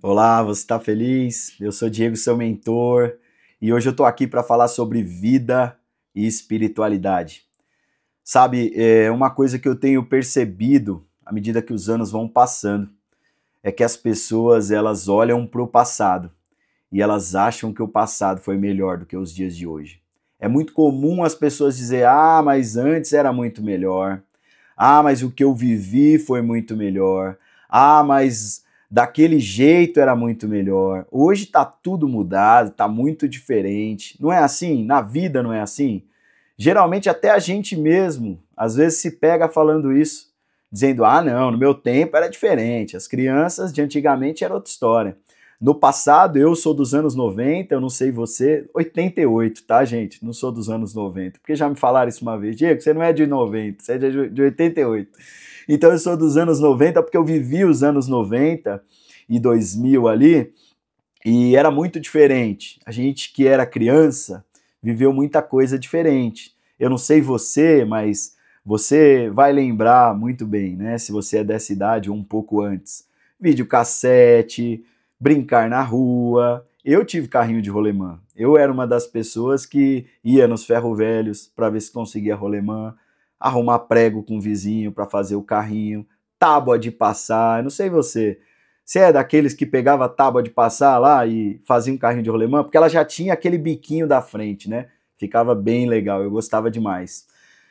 Olá, você está feliz? Eu sou Diego, seu mentor, e hoje eu estou aqui para falar sobre vida e espiritualidade. Sabe, uma coisa que eu tenho percebido à medida que os anos vão passando é que as pessoas elas olham para o passado e elas acham que o passado foi melhor do que os dias de hoje. É muito comum as pessoas dizer: "Ah, mas antes era muito melhor. Ah, mas o que eu vivi foi muito melhor. Ah, mas daquele jeito era muito melhor. Hoje tá tudo mudado, tá muito diferente." Não é assim? Na vida não é assim? Geralmente até a gente mesmo, às vezes se pega falando isso, dizendo: "Ah, não, no meu tempo era diferente. As crianças de antigamente era outra história." No passado, eu sou dos anos 90, eu não sei você, 88, tá, gente? Não sou dos anos 90, porque já me falaram isso uma vez. Diego, você não é de 90, você é de 88. Então eu sou dos anos 90 porque eu vivi os anos 90 e 2000 ali, e era muito diferente. A gente que era criança viveu muita coisa diferente. Eu não sei você, mas você vai lembrar muito bem, né? Se você é dessa idade ou um pouco antes. Videocassete, brincar na rua. Eu tive carrinho de rolemã. Eu era uma das pessoas que ia nos ferro velhos para ver se conseguia rolemã, arrumar prego com o vizinho para fazer o carrinho, tábua de passar. Eu não sei você. Você é daqueles que pegava a tábua de passar lá e fazia um carrinho de rolemã? Porque ela já tinha aquele biquinho da frente, né? Ficava bem legal, eu gostava demais.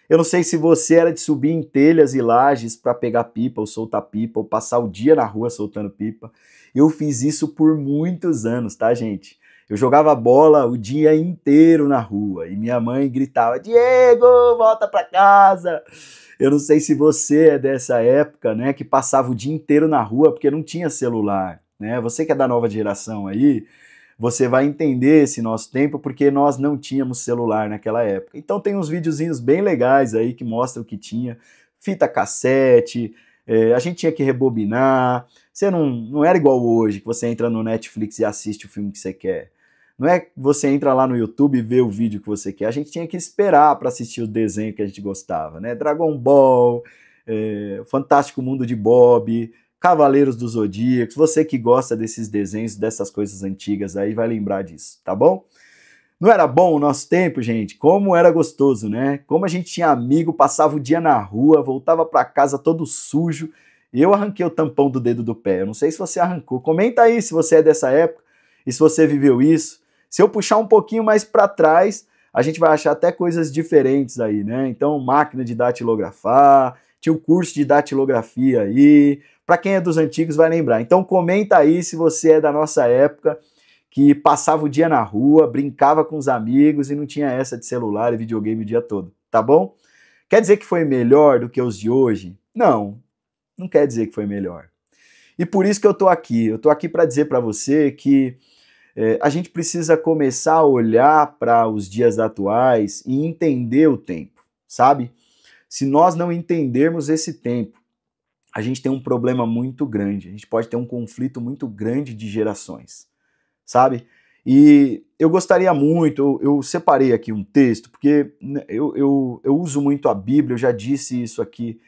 Eu não sei se você era de subir em telhas e lajes para pegar pipa ou soltar pipa ou passar o dia na rua soltando pipa. Eu fiz isso por muitos anos, tá, gente? Eu jogava bola o dia inteiro na rua e minha mãe gritava: "Diego, volta para casa!" Eu não sei se você é dessa época, né, que passava o dia inteiro na rua porque não tinha celular, né? Você que é da nova geração aí, você vai entender esse nosso tempo porque nós não tínhamos celular naquela época. Então tem uns videozinhos bem legais aí que mostram o que tinha, fita cassete, a gente tinha que rebobinar. Você não era igual hoje, que você entra no Netflix e assiste o filme que você quer. Não é que você entra lá no YouTube e vê o vídeo que você quer. A gente tinha que esperar para assistir o desenho que a gente gostava, né? Dragon Ball, Fantástico Mundo de Bob, Cavaleiros do Zodíaco. Você que gosta desses desenhos, dessas coisas antigas aí, vai lembrar disso, tá bom? Não era bom o nosso tempo, gente? Como era gostoso, né? Como a gente tinha amigo, passava o dia na rua, voltava para casa todo sujo. Eu arranquei o tampão do dedo do pé. Eu não sei se você arrancou. Comenta aí se você é dessa época e se você viveu isso. Se eu puxar um pouquinho mais para trás, a gente vai achar até coisas diferentes aí, né? Então, máquina de datilografar, tinha o curso de datilografia aí. Para quem é dos antigos vai lembrar. Então, comenta aí se você é da nossa época, que passava o dia na rua, brincava com os amigos e não tinha essa de celular e videogame o dia todo, tá bom? Quer dizer que foi melhor do que os de hoje? Não, não quer dizer que foi melhor. E por isso que eu tô aqui. Eu tô aqui para dizer para você que a gente precisa começar a olhar para os dias atuais e entender o tempo, sabe? Se nós não entendermos esse tempo, a gente tem um problema muito grande. A gente pode ter um conflito muito grande de gerações, sabe? E eu gostaria muito, eu separei aqui um texto, porque eu uso muito a Bíblia, eu já disse isso aqui,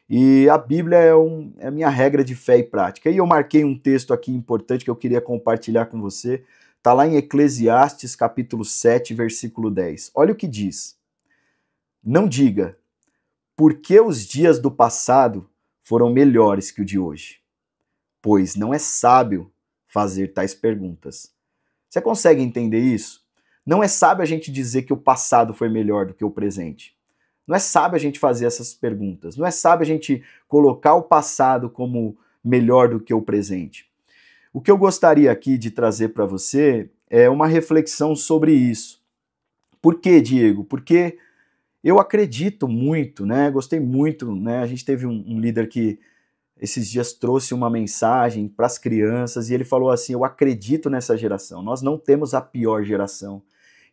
e a Bíblia é a minha regra de fé e prática. E eu marquei um texto aqui importante que eu queria compartilhar com você. Está lá em Eclesiastes, capítulo 7, versículo 10. Olha o que diz. Não diga, por que os dias do passado foram melhores que o de hoje? Pois não é sábio fazer tais perguntas. Você consegue entender isso? Não é sábio a gente dizer que o passado foi melhor do que o presente. Não é sábio a gente fazer essas perguntas. Não é sábio a gente colocar o passado como melhor do que o presente. O que eu gostaria aqui de trazer para você é uma reflexão sobre isso. Por quê, Diego? Porque eu acredito muito, né? Gostei muito, né? A gente teve um líder que esses dias trouxe uma mensagem para as crianças e ele falou assim: eu acredito nessa geração, nós não temos a pior geração.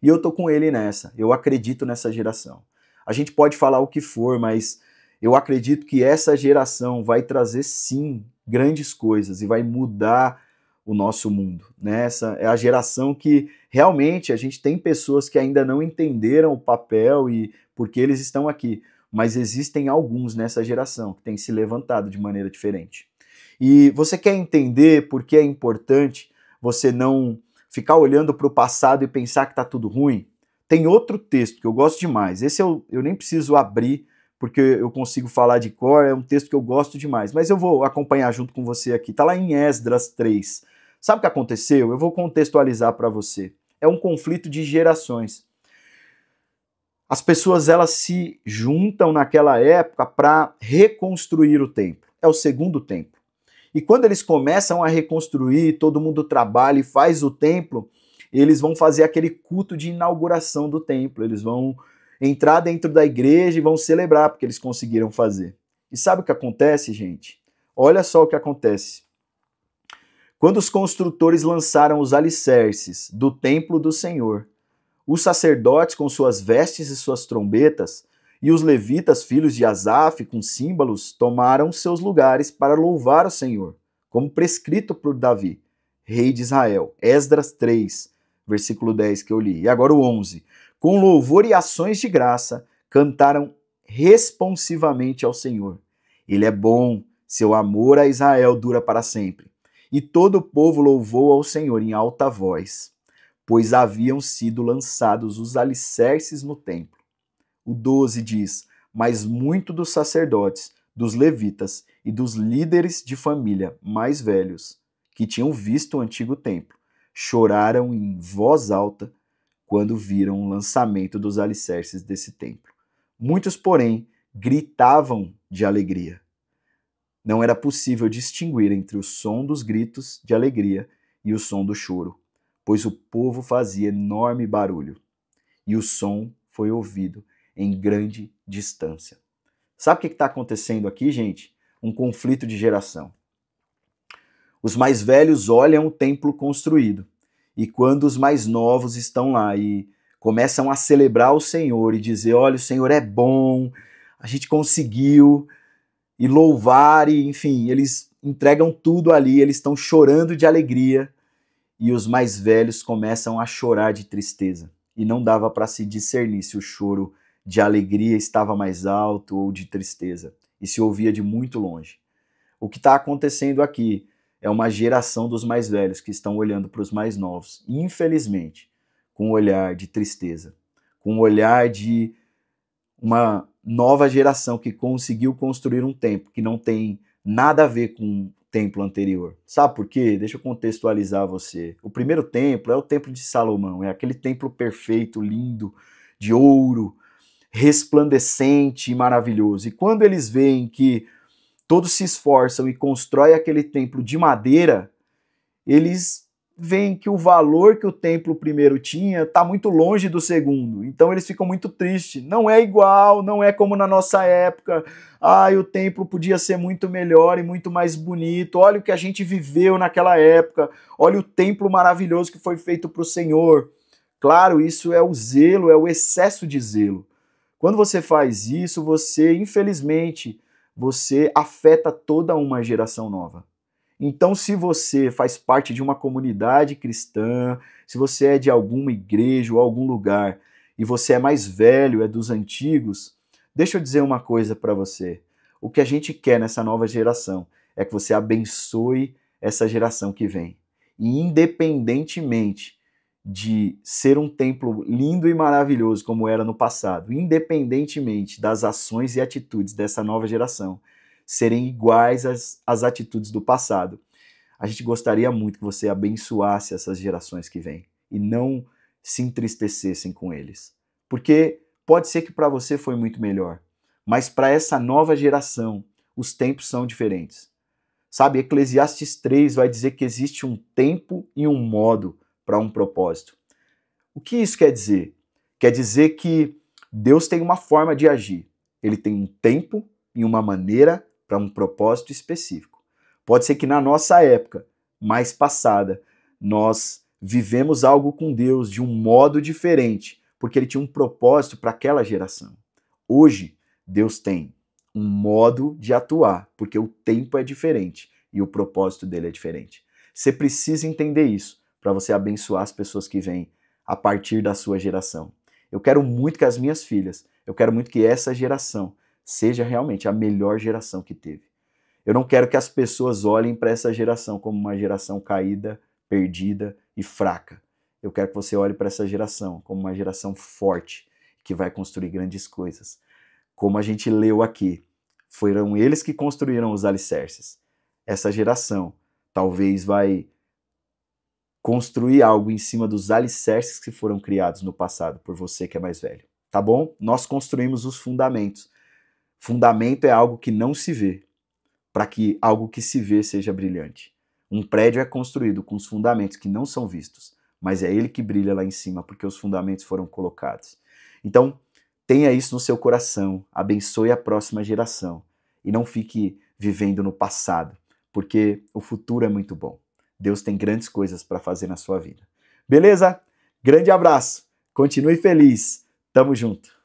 E eu tô com ele nessa, eu acredito nessa geração. A gente pode falar o que for, mas eu acredito que essa geração vai trazer sim grandes coisas e vai mudar o nosso mundo, né? Essa é a geração que realmente a gente tem pessoas que ainda não entenderam o papel e porque eles estão aqui, mas existem alguns nessa geração que têm se levantado de maneira diferente. E você quer entender por que é importante você não ficar olhando para o passado e pensar que está tudo ruim? Tem outro texto que eu gosto demais. Esse eu nem preciso abrir, porque eu consigo falar de cor, é um texto que eu gosto demais. Mas eu vou acompanhar junto com você aqui. Está lá em Esdras 3. Sabe o que aconteceu? Eu vou contextualizar para você. É um conflito de gerações. As pessoas elas se juntam naquela época para reconstruir o templo. É o segundo templo. E quando eles começam a reconstruir, todo mundo trabalha e faz o templo, eles vão fazer aquele culto de inauguração do templo. Eles vão entrar dentro da igreja e vão celebrar porque eles conseguiram fazer. E sabe o que acontece, gente? Olha só o que acontece. Quando os construtores lançaram os alicerces do templo do Senhor, os sacerdotes com suas vestes e suas trombetas, e os levitas, filhos de Asaf, com símbolos, tomaram seus lugares para louvar o Senhor, como prescrito por Davi, rei de Israel. Esdras 3, versículo 10 que eu li. E agora o 11. Com louvor e ações de graça, cantaram responsivamente ao Senhor. Ele é bom, seu amor a Israel dura para sempre. E todo o povo louvou ao Senhor em alta voz, pois haviam sido lançados os alicerces no templo. O 12 diz, mas muito dos sacerdotes, dos levitas e dos líderes de família mais velhos, que tinham visto o antigo templo, choraram em voz alta quando viram o lançamento dos alicerces desse templo. Muitos, porém, gritavam de alegria. Não era possível distinguir entre o som dos gritos de alegria e o som do choro, pois o povo fazia enorme barulho, e o som foi ouvido em grande distância. Sabe o que está acontecendo aqui, gente? Um conflito de geração. Os mais velhos olham o templo construído, e quando os mais novos estão lá e começam a celebrar o Senhor e dizer, olha, o Senhor é bom, a gente conseguiu, e louvar, e enfim, eles entregam tudo ali, eles estão chorando de alegria, e os mais velhos começam a chorar de tristeza. E não dava para se discernir se o choro de alegria estava mais alto ou de tristeza, e se ouvia de muito longe. O que está acontecendo aqui é uma geração dos mais velhos que estão olhando para os mais novos, infelizmente, com um olhar de tristeza, com um olhar de uma nova geração que conseguiu construir um templo que não tem nada a ver com o templo anterior. Sabe por quê? Deixa eu contextualizar você. O primeiro templo é o templo de Salomão, é aquele templo perfeito, lindo, de ouro, resplandecente e maravilhoso. E quando eles veem que todos se esforçam e constroem aquele templo de madeira, eles veem que o valor que o templo primeiro tinha está muito longe do segundo. Então eles ficam muito tristes. Não é igual, não é como na nossa época. O templo podia ser muito melhor e muito mais bonito. Olha o que a gente viveu naquela época. Olha o templo maravilhoso que foi feito para o Senhor. Claro, isso é o zelo, é o excesso de zelo. Quando você faz isso, você, infelizmente, você afeta toda uma geração nova. Então, se você faz parte de uma comunidade cristã, se você é de alguma igreja ou algum lugar e você é mais velho, é dos antigos, deixa eu dizer uma coisa para você. O que a gente quer nessa nova geração é que você abençoe essa geração que vem. E independentemente de ser um templo lindo e maravilhoso como era no passado, independentemente das ações e atitudes dessa nova geração, serem iguais às atitudes do passado. A gente gostaria muito que você abençoasse essas gerações que vêm e não se entristecessem com eles. Porque pode ser que para você foi muito melhor, mas para essa nova geração os tempos são diferentes. Sabe, Eclesiastes 3 vai dizer que existe um tempo e um modo para um propósito. O que isso quer dizer? Quer dizer que Deus tem uma forma de agir. Ele tem um tempo e uma maneira para um propósito específico. Pode ser que na nossa época mais passada nós vivemos algo com Deus de um modo diferente, porque ele tinha um propósito para aquela geração. Hoje, Deus tem um modo de atuar, porque o tempo é diferente e o propósito dele é diferente. Você precisa entender isso para você abençoar as pessoas que vêm a partir da sua geração. Eu quero muito que as minhas filhas, eu quero muito que essa geração seja realmente a melhor geração que teve. Eu não quero que as pessoas olhem para essa geração como uma geração caída, perdida e fraca. Eu quero que você olhe para essa geração como uma geração forte, que vai construir grandes coisas. Como a gente leu aqui, foram eles que construíram os alicerces. Essa geração talvez vai construir algo em cima dos alicerces que foram criados no passado por você que é mais velho. Tá bom? Nós construímos os fundamentos. Fundamento é algo que não se vê, para que algo que se vê seja brilhante. Um prédio é construído com os fundamentos que não são vistos, mas é ele que brilha lá em cima, porque os fundamentos foram colocados. Então, tenha isso no seu coração, abençoe a próxima geração e não fique vivendo no passado, porque o futuro é muito bom. Deus tem grandes coisas para fazer na sua vida. Beleza? Grande abraço, continue feliz, tamo junto.